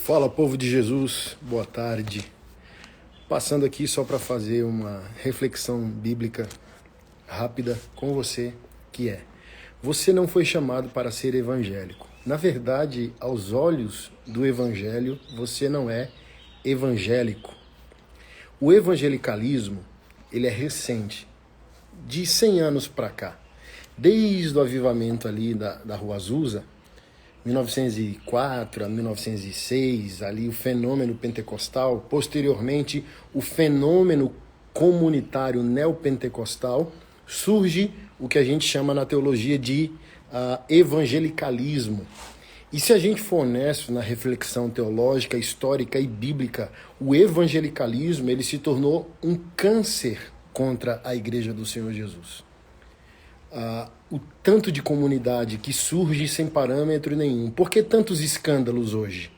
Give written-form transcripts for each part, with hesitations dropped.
Fala, povo de Jesus, boa tarde. Passando aqui só para fazer uma reflexão bíblica rápida com você, que é: você não foi chamado para ser evangélico. Na verdade, aos olhos do evangelho, você não é evangélico. O evangelicalismo, ele é recente, de 100 anos para cá. Desde o avivamento ali da Rua Azusa, 1904 a 1906, ali o fenômeno pentecostal, posteriormente o fenômeno comunitário neopentecostal, surge o que a gente chama na teologia de evangelicalismo. E se a gente for honesto na reflexão teológica, histórica e bíblica, o evangelicalismo ele se tornou um câncer contra a Igreja do Senhor Jesus. O tanto de comunidade que surge sem parâmetro nenhum. Por que tantos escândalos hoje?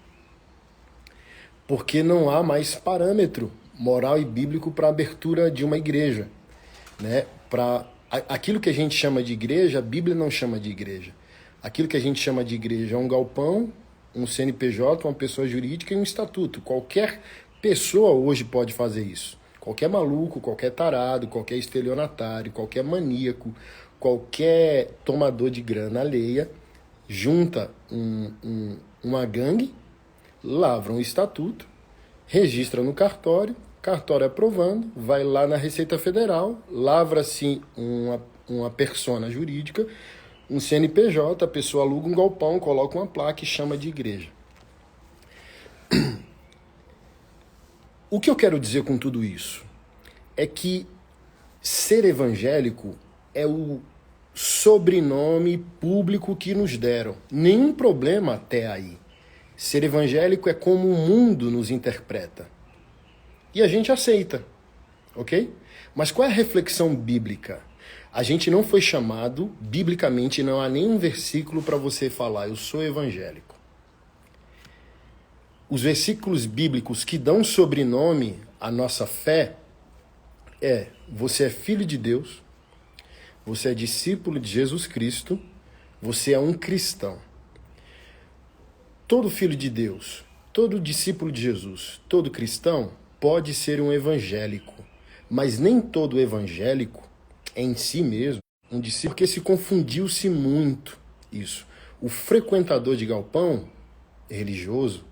Porque não há mais parâmetro moral e bíblico para a abertura de uma igreja, né? Para aquilo que a gente chama de igreja, a Bíblia não chama de igreja. Aquilo que a gente chama de igreja é um galpão, um CNPJ, uma pessoa jurídica e um estatuto. Qualquer pessoa hoje pode fazer isso. Qualquer maluco, qualquer tarado, qualquer estelionatário, qualquer maníaco, qualquer tomador de grana alheia, junta uma gangue, lavra um estatuto, registra no cartório aprovando, vai lá na Receita Federal, lavra-se uma persona jurídica, um CNPJ, a pessoa aluga um galpão, coloca uma placa e chama de igreja. O que eu quero dizer com tudo isso é que ser evangélico é o sobrenome público que nos deram. Nenhum problema até aí. Ser evangélico é como o mundo nos interpreta. E a gente aceita, ok? Mas qual é a reflexão bíblica? A gente não foi chamado, biblicamente não há nenhum versículo para você falar, eu sou evangélico. Os versículos bíblicos que dão sobrenome à nossa fé você é filho de Deus, você é discípulo de Jesus Cristo, você é um cristão. Todo filho de Deus, todo discípulo de Jesus, todo cristão pode ser um evangélico, mas nem todo evangélico é em si mesmo um discípulo, porque se confundiu-se muito isso. O frequentador de galpão religioso,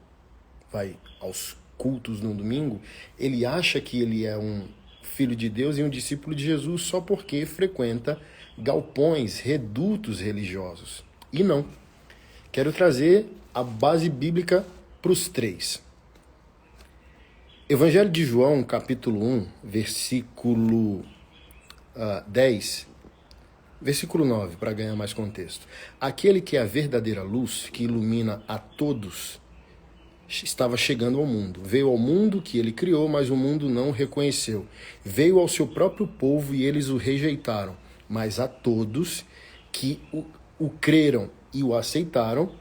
vai aos cultos no domingo, ele acha que ele é um filho de Deus e um discípulo de Jesus só porque frequenta galpões, redutos religiosos. E não. Quero trazer a base bíblica para os três. Evangelho de João, capítulo 1, versículo 10, versículo 9, para ganhar mais contexto. Aquele que é a verdadeira luz, que ilumina a todos, estava chegando ao mundo. Veio ao mundo que ele criou, mas o mundo não o reconheceu. Veio ao seu próprio povo e eles o rejeitaram. Mas a todos que o creram e o aceitaram,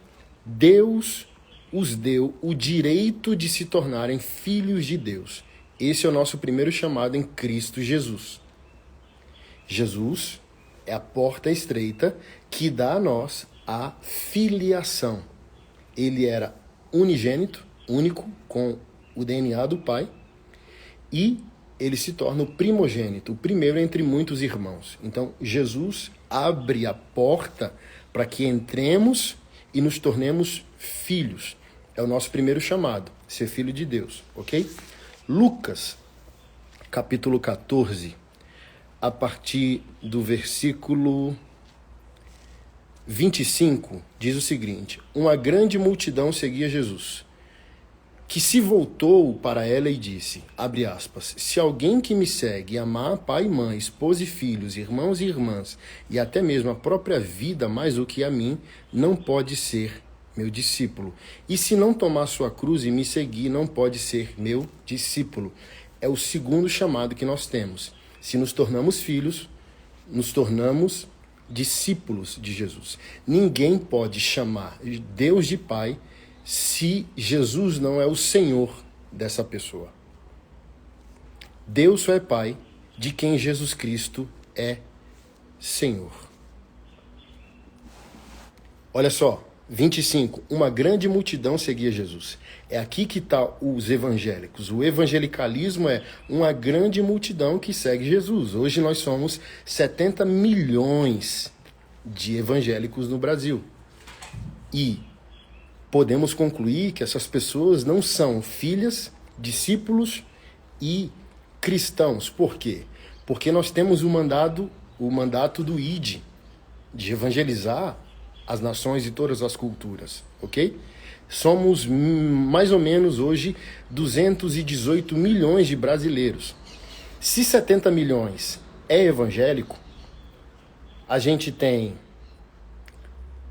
Deus os deu o direito de se tornarem filhos de Deus. Esse é o nosso primeiro chamado em Cristo Jesus. Jesus é a porta estreita que dá a nós a filiação. Ele era unigênito, único, com o DNA do Pai, e ele se torna o primogênito, o primeiro entre muitos irmãos. Então, Jesus abre a porta para que entremos e nos tornemos filhos. É o nosso primeiro chamado, ser filho de Deus, ok? Lucas, capítulo 14, a partir do versículo 25, diz o seguinte: uma grande multidão seguia Jesus, que se voltou para ela e disse, abre aspas, se alguém que me segue amar pai e mãe, esposa e filhos, irmãos e irmãs, e até mesmo a própria vida mais do que a mim, não pode ser meu discípulo. E se não tomar sua cruz e me seguir, não pode ser meu discípulo. É o segundo chamado que nós temos. Se nos tornamos filhos, nos tornamos discípulos de Jesus. Ninguém pode chamar Deus de Pai se Jesus não é o Senhor dessa pessoa. Deus só é Pai de quem Jesus Cristo é Senhor. Olha só, 25. Uma grande multidão seguia Jesus. É aqui que está os evangélicos. O evangelicalismo é uma grande multidão que segue Jesus. Hoje nós somos 70 milhões de evangélicos no Brasil. E podemos concluir que essas pessoas não são filhas, discípulos e cristãos. Por quê? Porque nós temos o mandato do ID, de evangelizar as nações e todas as culturas, ok? Somos mais ou menos hoje 218 milhões de brasileiros. Se 70 milhões é evangélico, a gente tem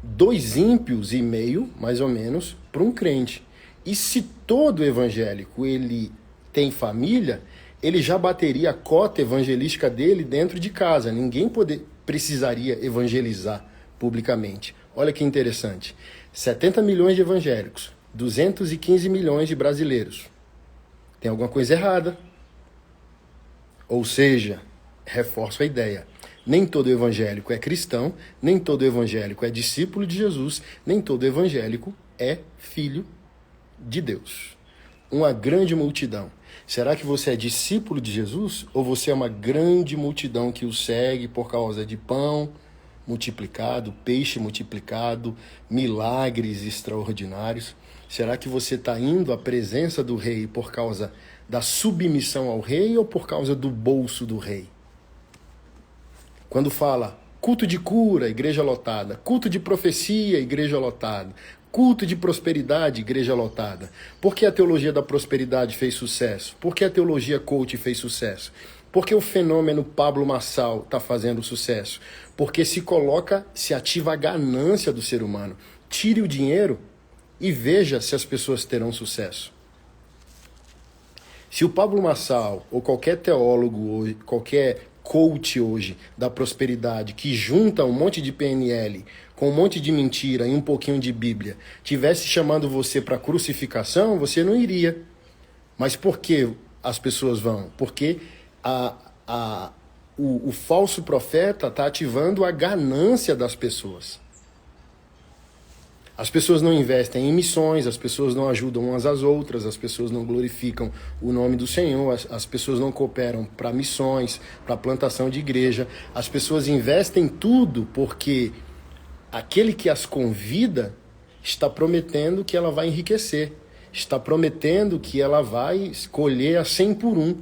2 ímpios e meio, mais ou menos, para um crente. E se todo evangélico ele tem família, ele já bateria a cota evangelística dele dentro de casa. Ninguém precisaria evangelizar publicamente. Olha que interessante. 70 milhões de evangélicos, 215 milhões de brasileiros. Tem alguma coisa errada. Ou seja, reforço a ideia. Nem todo evangélico é cristão, nem todo evangélico é discípulo de Jesus, nem todo evangélico é filho de Deus. Uma grande multidão. Será que você é discípulo de Jesus? Ou você é uma grande multidão que o segue por causa de pão multiplicado, peixe multiplicado, milagres extraordinários? Será que você está indo à presença do rei por causa da submissão ao rei ou por causa do bolso do rei? Quando fala culto de cura, igreja lotada, culto de profecia, igreja lotada, culto de prosperidade, igreja lotada. Por que a teologia da prosperidade fez sucesso? Por que a teologia coach fez sucesso? Por que o fenômeno Pablo Marçal está fazendo sucesso? Porque se ativa a ganância do ser humano. Tire o dinheiro e veja se as pessoas terão sucesso. Se o Pablo Marçal ou qualquer teólogo hoje, qualquer coach hoje da prosperidade que junta um monte de PNL com um monte de mentira e um pouquinho de Bíblia tivesse chamando você para crucificação, você não iria. Mas por que as pessoas vão? Porque o falso profeta está ativando a ganância das pessoas. As pessoas não investem em missões, as pessoas não ajudam umas às outras, as pessoas não glorificam o nome do Senhor, as pessoas não cooperam para missões, para plantação de igreja. As pessoas investem tudo porque aquele que as convida está prometendo que ela vai enriquecer, está prometendo que ela vai escolher a 100 por 1.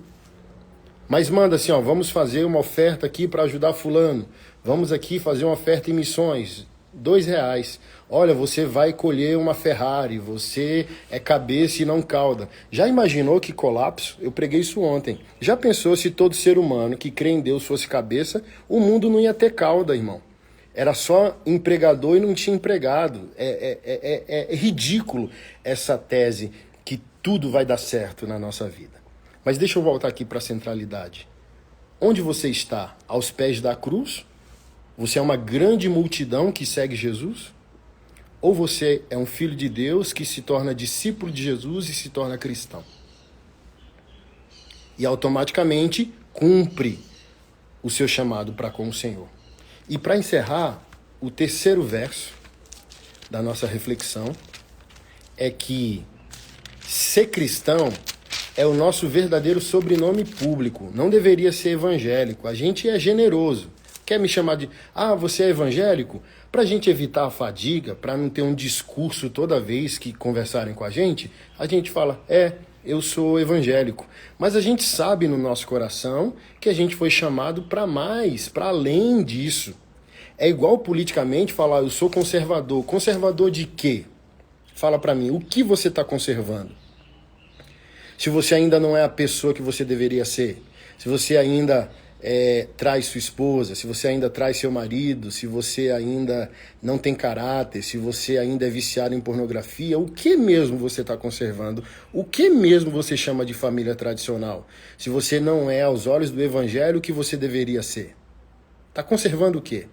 Mas manda assim, ó, vamos fazer uma oferta aqui para ajudar fulano, vamos aqui fazer uma oferta em missões, R$2. Olha, você vai colher uma Ferrari, você é cabeça e não cauda. Já imaginou que colapso? Eu preguei isso ontem. Já pensou se todo ser humano que crê em Deus fosse cabeça, o mundo não ia ter cauda, irmão. Era só empregador e não tinha empregado. É ridículo essa tese que tudo vai dar certo na nossa vida. Mas deixa eu voltar aqui para a centralidade. Onde você está? Aos pés da cruz? Você é uma grande multidão que segue Jesus? Ou você é um filho de Deus que se torna discípulo de Jesus e se torna cristão? E automaticamente cumpre o seu chamado para com o Senhor. E para encerrar, o terceiro verso da nossa reflexão é que ser cristão é o nosso verdadeiro sobrenome público. Não deveria ser evangélico. A gente é generoso. Quer me chamar de, você é evangélico? Para a gente evitar a fadiga, para não ter um discurso toda vez que conversarem com a gente fala, eu sou evangélico. Mas a gente sabe no nosso coração que a gente foi chamado para mais, para além disso. É igual politicamente falar, eu sou conservador. Conservador de quê? Fala para mim, o que você está conservando? Se você ainda não é a pessoa que você deveria ser, se você ainda traz sua esposa, se você ainda traz seu marido, se você ainda não tem caráter, se você ainda é viciado em pornografia, o que mesmo você está conservando? O que mesmo você chama de família tradicional? Se você não é, aos olhos do evangelho, o que você deveria ser? Está conservando o quê?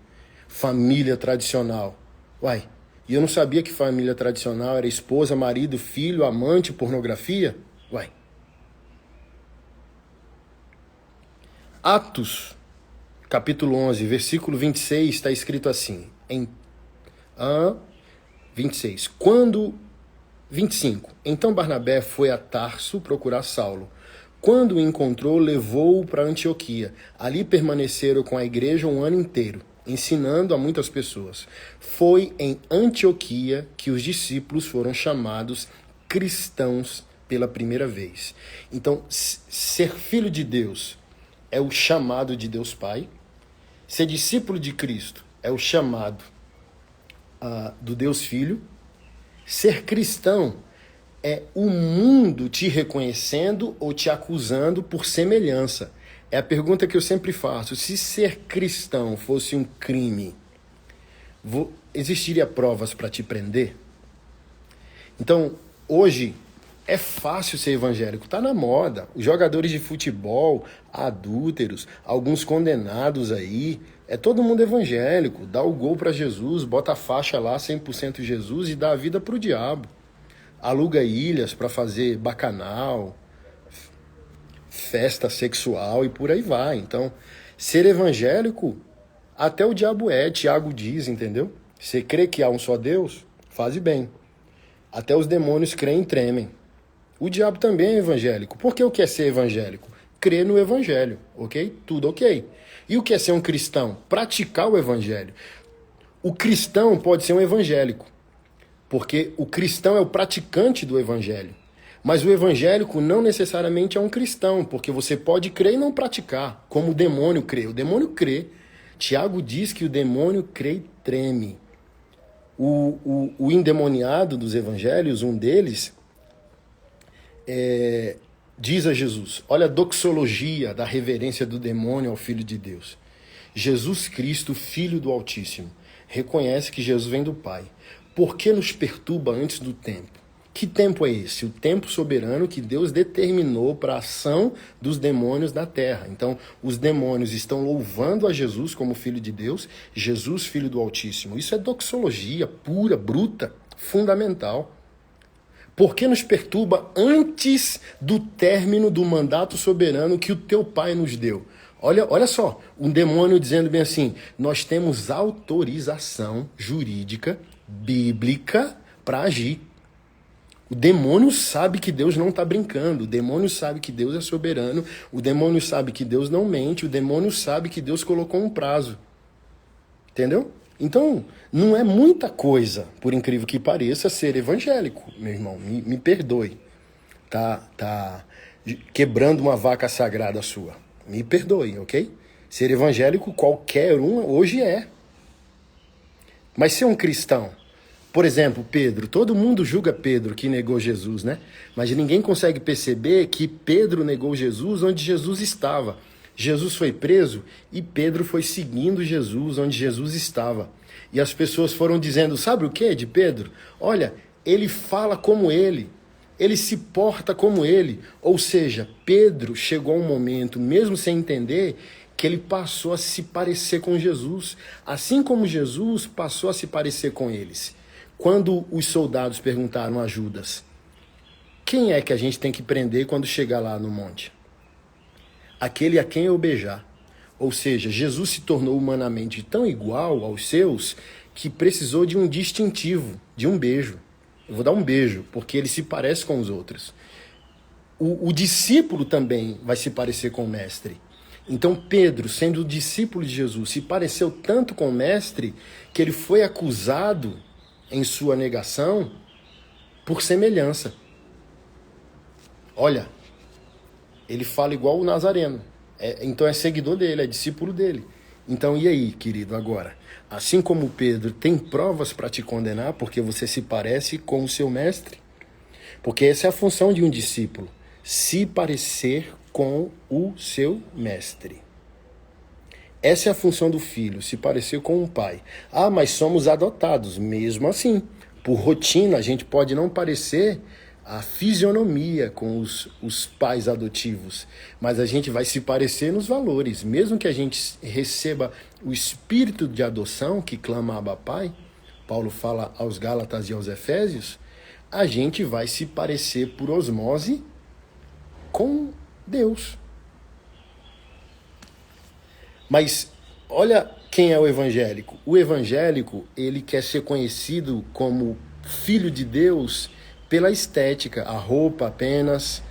Família tradicional. Uai, e eu não sabia que família tradicional era esposa, marido, filho, amante, pornografia? Uai. Atos, capítulo 11, versículo 26, está escrito assim. 26. 25. Então Barnabé foi a Tarso procurar Saulo. Quando o encontrou, levou-o para Antioquia. Ali permaneceram com a igreja um ano inteiro, ensinando a muitas pessoas. Foi em Antioquia que os discípulos foram chamados cristãos pela primeira vez. Então, ser filho de Deus é o chamado de Deus Pai. Ser discípulo de Cristo é o chamado do Deus Filho. Ser cristão é o mundo te reconhecendo ou te acusando por semelhança. É a pergunta que eu sempre faço. Se ser cristão fosse um crime, existiria provas para te prender? Então, hoje é fácil ser evangélico, está na moda. Os jogadores de futebol, adúlteros, alguns condenados aí, é todo mundo evangélico. Dá o gol para Jesus, bota a faixa lá 100% Jesus e dá a vida para o diabo. Aluga ilhas para fazer bacanal, festa sexual e por aí vai. Então, ser evangélico, até o diabo é, Tiago diz, entendeu? Você crê que há um só Deus? Faze bem. Até os demônios creem e tremem. O diabo também é evangélico. Por que o que é ser evangélico? Crer no evangelho, ok? Tudo ok. E o que é ser um cristão? Praticar o evangelho. O cristão pode ser um evangélico, porque o cristão é o praticante do evangelho. Mas o evangélico não necessariamente é um cristão, porque você pode crer e não praticar, como o demônio crê. O demônio crê. Tiago diz que o demônio crê e treme. O endemoniado dos evangelhos, um deles, diz a Jesus, olha a doxologia da reverência do demônio ao Filho de Deus. Jesus Cristo, Filho do Altíssimo, reconhece que Jesus vem do Pai. Por que nos perturba antes do tempo? Que tempo é esse? O tempo soberano que Deus determinou para a ação dos demônios da terra. Então, os demônios estão louvando a Jesus como Filho de Deus, Jesus, Filho do Altíssimo. Isso é doxologia pura, bruta, fundamental. Por que nos perturba antes do término do mandato soberano que o teu Pai nos deu? Olha só, um demônio dizendo bem assim, nós temos autorização jurídica, bíblica, para agir. O demônio sabe que Deus não está brincando, o demônio sabe que Deus é soberano, o demônio sabe que Deus não mente, o demônio sabe que Deus colocou um prazo. Entendeu? Então, não é muita coisa, por incrível que pareça, ser evangélico, meu irmão, me perdoe. Tá quebrando uma vaca sagrada sua. Me perdoe, ok? Ser evangélico qualquer um hoje é. Mas ser um cristão, por exemplo, Pedro, todo mundo julga Pedro que negou Jesus, né? Mas ninguém consegue perceber que Pedro negou Jesus onde Jesus estava. Jesus foi preso e Pedro foi seguindo Jesus onde Jesus estava. E as pessoas foram dizendo, sabe o que de Pedro? Olha, ele fala como ele se porta como ele. Ou seja, Pedro chegou a um momento, mesmo sem entender, que ele passou a se parecer com Jesus. Assim como Jesus passou a se parecer com eles. Quando os soldados perguntaram a Judas, quem é que a gente tem que prender quando chegar lá no monte? Aquele a quem eu beijar. Ou seja, Jesus se tornou humanamente tão igual aos seus que precisou de um distintivo, de um beijo. Eu vou dar um beijo, porque ele se parece com os outros. O discípulo também vai se parecer com o mestre. Então Pedro, sendo discípulo de Jesus, se pareceu tanto com o mestre que ele foi acusado em sua negação por semelhança. Olha, ele fala igual o Nazareno. Então é seguidor dele, é discípulo dele. Então e aí, querido, agora? Assim como Pedro tem provas para te condenar porque você se parece com o seu mestre? Porque essa é a função de um discípulo, se parecer com o seu mestre. Essa é a função do filho, se parecer com um pai. Ah, mas somos adotados. Mesmo assim, por rotina, a gente pode não parecer a fisionomia com os pais adotivos, mas a gente vai se parecer nos valores. Mesmo que a gente receba o espírito de adoção, que clama Abba Pai, Paulo fala aos Gálatas e aos Efésios, a gente vai se parecer por osmose com Deus. Mas Olha quem é o evangélico. O evangélico, ele quer ser conhecido como filho de Deus pela estética, a roupa apenas,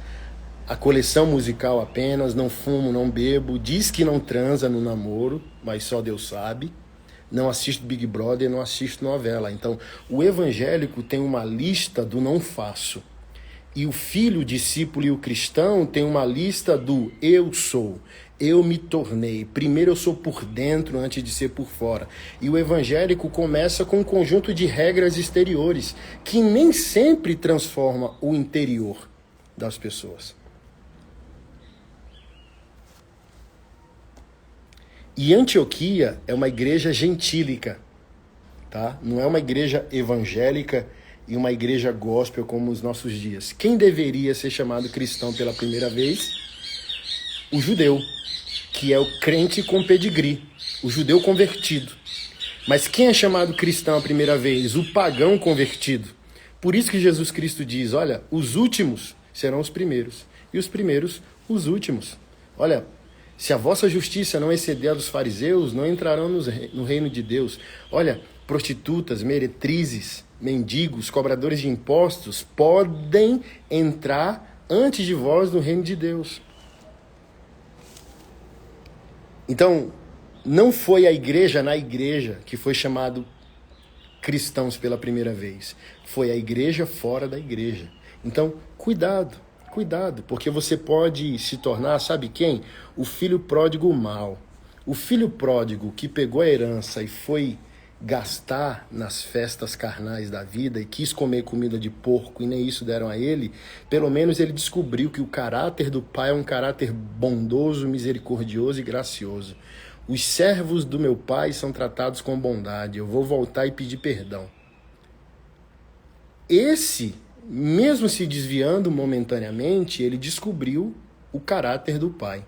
a coleção musical apenas, não fumo, não bebo, diz que não transa no namoro, mas só Deus sabe. Não assisto Big Brother, não assisto novela. Então, o evangélico tem uma lista do não faço. E o filho, o discípulo e o cristão tem uma lista do eu sou, eu me tornei. Primeiro eu sou por dentro antes de ser por fora. E o evangélico começa com um conjunto de regras exteriores que nem sempre transforma o interior das pessoas. E Antioquia é uma igreja gentílica, tá? Não é uma igreja evangélica e uma igreja gospel como os nossos dias. Quem deveria ser chamado cristão pela primeira vez? O judeu, que é o crente com pedigree, o judeu convertido. Mas quem é chamado cristão a primeira vez? O pagão convertido. Por isso que Jesus Cristo diz, olha, os últimos serão os primeiros, e os primeiros os últimos. Olha, se a vossa justiça não exceder a dos fariseus, não entrarão no reino de Deus. Olha, prostitutas, meretrizes, mendigos, cobradores de impostos podem entrar antes de vós no reino de Deus. Então, não foi a igreja na igreja que foi chamado cristãos pela primeira vez. Foi a igreja fora da igreja. Então, cuidado, porque você pode se tornar, sabe quem? O filho pródigo mau. O filho pródigo que pegou a herança e foi gastar nas festas carnais da vida e quis comer comida de porco e nem isso deram a ele, pelo menos ele descobriu que o caráter do pai é um caráter bondoso, misericordioso e gracioso. Os servos do meu pai são tratados com bondade, eu vou voltar e pedir perdão. Esse, mesmo se desviando momentaneamente, ele descobriu o caráter do pai.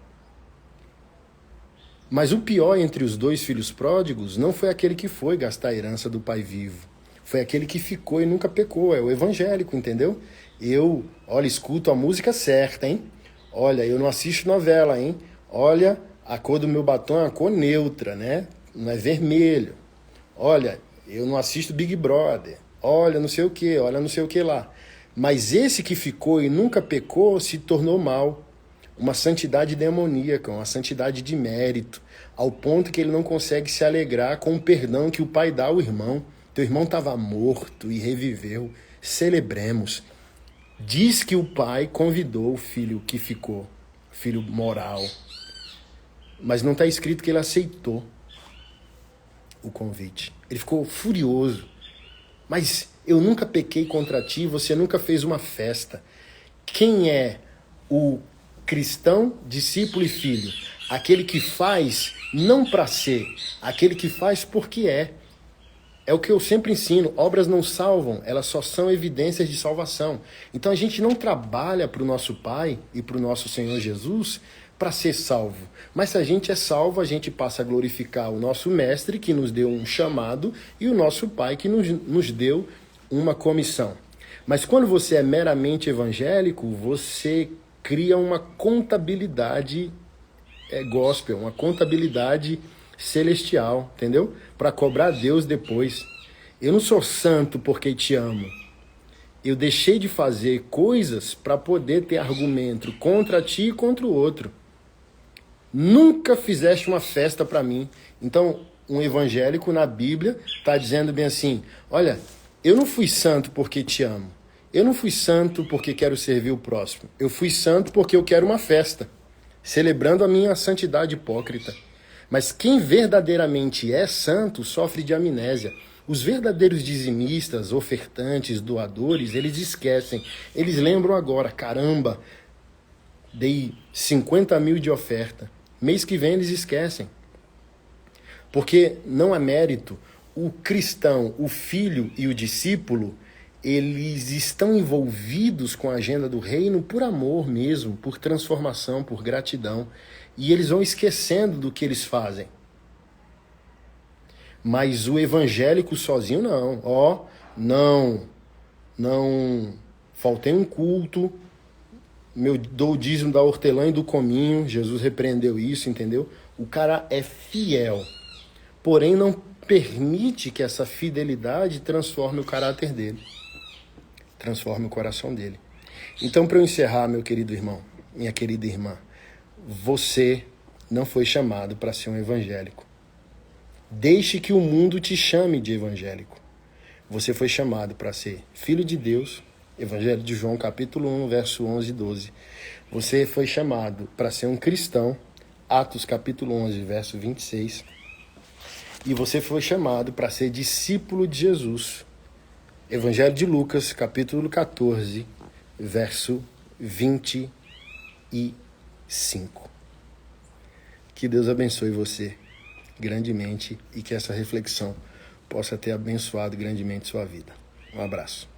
Mas o pior entre os dois filhos pródigos não foi aquele que foi gastar a herança do pai vivo. Foi aquele que ficou e nunca pecou. É o evangélico, entendeu? Olha, escuto a música certa, hein? Olha, eu não assisto novela, hein? Olha, a cor do meu batom é uma cor neutra, né? Não é vermelho. Olha, eu não assisto Big Brother. Olha, não sei o que, olha, não sei o que lá. Mas esse que ficou e nunca pecou se tornou mal. Uma santidade demoníaca, uma santidade de mérito, ao ponto que ele não consegue se alegrar com o perdão que o pai dá ao irmão. Teu irmão estava morto e reviveu. Celebremos. Diz que o pai convidou o filho que ficou, filho moral. Mas não está escrito que ele aceitou o convite. Ele ficou furioso. Mas eu nunca pequei contra ti, você nunca fez uma festa. Quem é o cristão, discípulo e filho? Aquele que faz não para ser, aquele que faz porque é. É o que eu sempre ensino, obras não salvam, elas só são evidências de salvação. Então a gente não trabalha para o nosso Pai e para o nosso Senhor Jesus para ser salvo. Mas se a gente é salvo, a gente passa a glorificar o nosso Mestre, que nos deu um chamado, e o nosso Pai, que nos deu uma comissão. Mas quando você é meramente evangélico, você cria uma contabilidade gospel, uma contabilidade celestial, entendeu? Para cobrar Deus depois. Eu não sou santo porque te amo. Eu deixei de fazer coisas para poder ter argumento contra ti e contra o outro. Nunca fizeste uma festa para mim. Então, um evangélico na Bíblia está dizendo bem assim, olha, eu não fui santo porque te amo. Eu não fui santo porque quero servir o próximo. Eu fui santo porque eu quero uma festa, celebrando a minha santidade hipócrita. Mas quem verdadeiramente é santo sofre de amnésia. Os verdadeiros dizimistas, ofertantes, doadores, eles esquecem. Eles lembram agora, caramba, dei 50 mil de oferta. Mês que vem eles esquecem. Porque não há mérito. O cristão, o filho e o discípulo, eles estão envolvidos com a agenda do reino por amor mesmo, por transformação, por gratidão. E eles vão esquecendo do que eles fazem. Mas o evangélico sozinho não. Não faltei um culto, dou o dízimo da hortelã e do cominho. Jesus repreendeu isso, entendeu? O cara é fiel, porém não permite que essa fidelidade transforme o caráter dele, transforme o coração dele. Então, para eu encerrar, meu querido irmão, minha querida irmã, você não foi chamado para ser um evangélico. Deixe que o mundo te chame de evangélico. Você foi chamado para ser filho de Deus. Evangelho de João, capítulo 1, verso 11 e 12. Você foi chamado para ser um cristão. Atos, capítulo 11, verso 26. E você foi chamado para ser discípulo de Jesus. Evangelho de Lucas, capítulo 14, verso 25. Que Deus abençoe você grandemente e que essa reflexão possa ter abençoado grandemente sua vida. Um abraço.